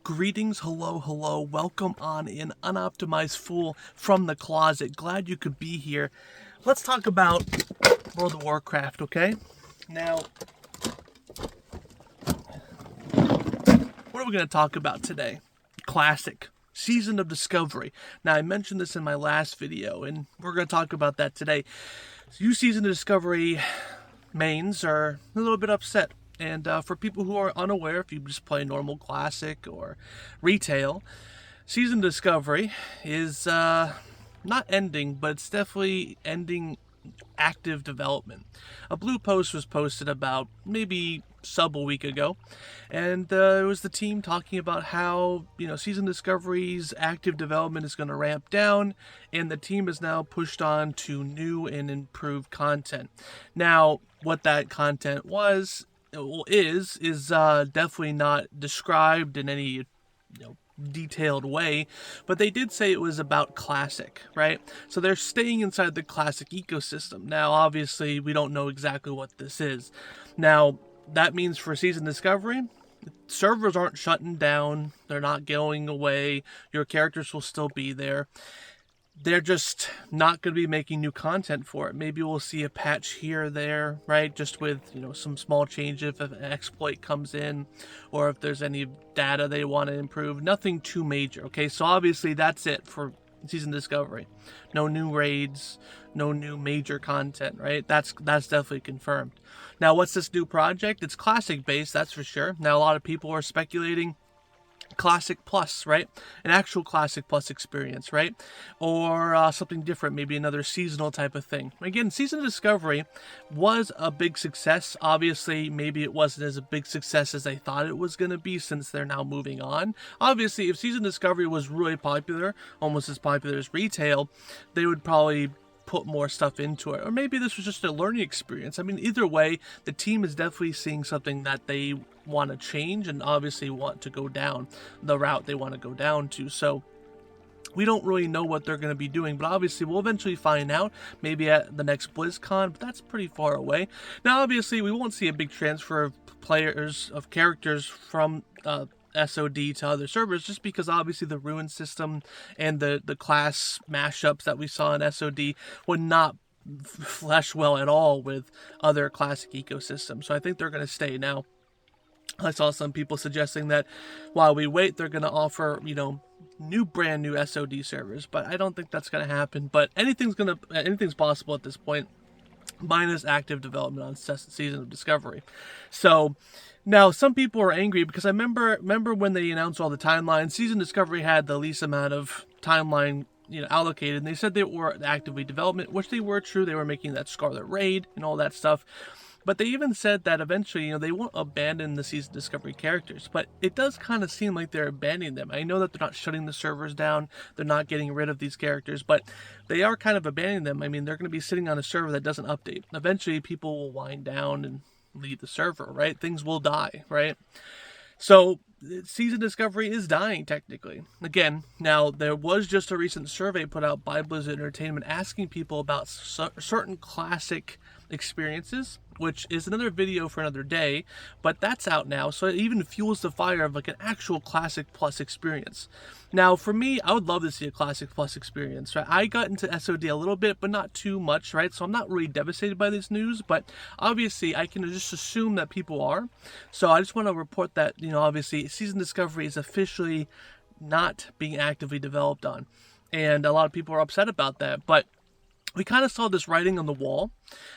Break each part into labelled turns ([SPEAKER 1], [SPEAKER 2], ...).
[SPEAKER 1] Greetings, hello, welcome on in, Unoptimized Fool from the closet. Glad you could be here. Let's talk about World of Warcraft, okay? Now, what are we going to talk about today? Classic. Season of Discovery. Now, I mentioned this in my last video, and we're going to talk about that today. You Season of Discovery mains are a little bit upset. And for people who are unaware, if you just play normal Classic or Retail, Season Discovery is not ending, but it's definitely ending active development. A blue post was posted about maybe a week ago, and it was the team talking about how, Season Discovery's active development is going to ramp down, and the team is now pushed on to new and improved content. Now, what that content is definitely not described in any detailed way, but they did say it was about Classic, right? So they're staying inside the Classic ecosystem. Now, obviously, we don't know exactly what this is. Now, that means for Season Discovery, servers aren't shutting down, they're not going away, your characters will still be there. They're just not going to be making new content for it. Maybe we'll see a patch here or there, right? Just with, some small changes if an exploit comes in or if there's any data they want to improve. Nothing too major, okay? So obviously that's it for Season Discovery. No new raids, no new major content, right? That's definitely confirmed. Now, what's this new project? It's Classic based, that's for sure. Now, a lot of people are speculating Classic Plus, right? An actual Classic Plus experience, right? Or something different, maybe another seasonal type of thing. Again, Season of Discovery was a big success. Obviously, maybe it wasn't as a big success as they thought it was going to be since they're now moving on. Obviously, if Season Discovery was really popular, almost as popular as Retail, they would probably put more stuff into it. Or maybe this was just a learning experience. I mean, either way, the team is definitely seeing something that they want to change and obviously want to go down the route they want to go down to. So we don't really know what they're going to be doing, but obviously we'll eventually find out, maybe at the next BlizzCon, but that's pretty far away. Now, obviously, we won't see a big transfer of characters from SoD to other servers, just because obviously the ruin system and the class mashups that we saw in SoD would not flesh well at all with other Classic ecosystems. So I think they're going to stay. Now, I saw some people suggesting that while we wait, they're going to offer, brand new SoD servers, but I don't think that's going to happen. But anything's possible at this point, minus active development on Season of Discovery. So now some people are angry because I remember when they announced all the timelines, Season Discovery had the least amount of timeline allocated, and they said they were actively development, which they were true. They were making that Scarlet Raid and all that stuff. But they even said that eventually, they won't abandon the Season Discovery characters. But it does kind of seem like they're abandoning them. I know that they're not shutting the servers down. They're not getting rid of these characters. But they are kind of abandoning them. I mean, they're going to be sitting on a server that doesn't update. Eventually, people will wind down and leave the server, right? Things will die, right? So Season Discovery is dying, technically. Again, now, there was just a recent survey put out by Blizzard Entertainment asking people about certain Classic experiences, which is another video for another day, but that's out now, so it even fuels the fire of an actual Classic Plus experience. Now, for me, I would love to see a Classic Plus experience, right? I got into SoD a little bit, but not too much, right? So I'm not really devastated by this news, but obviously I can just assume that people are. So I just want to report that, obviously Season Discovery is officially not being actively developed on, and a lot of people are upset about that, but we kind of saw this writing on the wall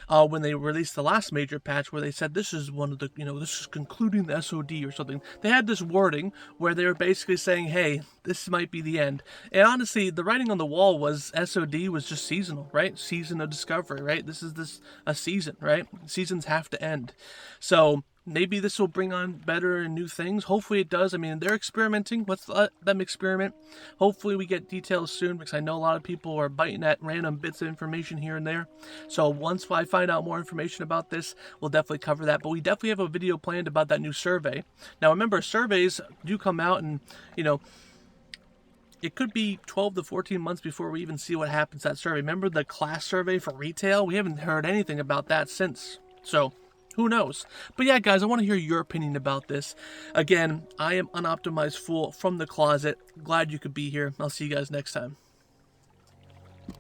[SPEAKER 1] when they released the last major patch, where they said this is one of the, this is concluding the SoD or something. They had this wording where they were basically saying, hey, this might be the end. And honestly, the writing on the wall was SoD was just seasonal, right? Season of Discovery, right? This is a season, right? Seasons have to end. So maybe this will bring on better and new things. Hopefully it does. I mean, they're experimenting. Let's let them experiment. Hopefully we get details soon, because I know a lot of people are biting at random bits of information here and there. So once I find out more information about this, we'll definitely cover that. But we definitely have a video planned about that new survey. Now, remember, surveys do come out, and, it could be 12 to 14 months before we even see what happens to that survey. Remember the class survey for Retail? We haven't heard anything about that since. So Who knows? But yeah, guys, I want to hear your opinion about this. Again, I am Unoptimized Fool from the closet. Glad you could be here. I'll see you guys next time.